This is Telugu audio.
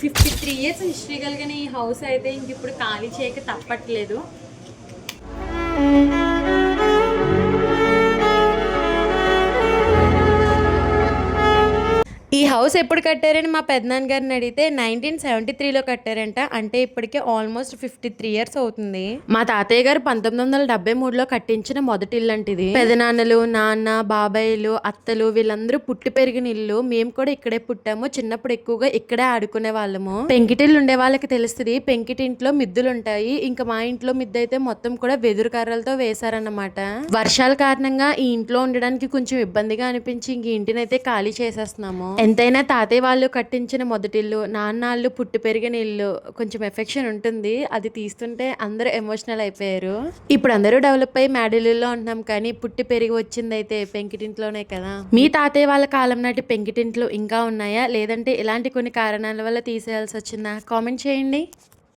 53 ఇయర్స్ హిస్టరీ కలిగిన ఈ హౌస్ అయితే ఇంక ఇప్పుడు ఖాళీ చేయక తప్పట్లేదు. ఈ హౌస్ ఎప్పుడు కట్టారని మా పెద్దనాన్న గారిని అడిగితే 1973లో కట్టారంట. అంటే ఇప్పటికే ఆల్మోస్ట్ 53 ఇయర్స్ అవుతుంది. మా తాతయ్య గారు 1973లో కట్టించిన మొదటి ఇల్లు అంటిది. పెదనాన్నలు, నాన్న, బాబాయిలు, అత్తలు వీళ్ళందరూ పుట్టి పెరిగిన ఇల్లు. మేము కూడా ఇక్కడే పుట్టాము. చిన్నప్పుడు ఎక్కువగా ఇక్కడే ఆడుకునే వాళ్ళము. పెంకిటిల్లు ఉండే వాళ్ళకి తెలుస్తుంది. పెంకిటింట్లో మిద్దులు ఉంటాయి. ఇంకా మా ఇంట్లో మిద్దు అయితే మొత్తం కూడా వెదురు కర్రలతో వేశారన్నమాట. వర్షాల కారణంగా ఈ ఇంట్లో ఉండడానికి కొంచెం ఇబ్బందిగా అనిపించి ఇంక ఇంటిని అయితే ఖాళీ చేసేస్తున్నాము. ఎంతైనా తాతయ్య వాళ్ళు కట్టించిన మొదటిల్లు, నాన్నాళ్ళు పుట్టి పెరిగిన ఇల్లు కొంచెం ఎఫెక్షన్ ఉంటుంది. అది తీస్తుంటే అందరూ ఎమోషనల్ అయిపోయారు. ఇప్పుడు అందరూ డెవలప్ అయ్యి మేడలిల్లో ఉంటున్నాం, కానీ పుట్టి పెరిగి వచ్చింది అయితే పెంకిటింట్లోనే కదా. మీ తాతయ్య వాళ్ళ కాలం నాటి పెంకిటింట్లు ఇంకా ఉన్నాయా, లేదంటే ఇలాంటి కొన్ని కారణాల వల్ల తీసేయాల్సి వచ్చిందా? కామెంట్ చేయండి.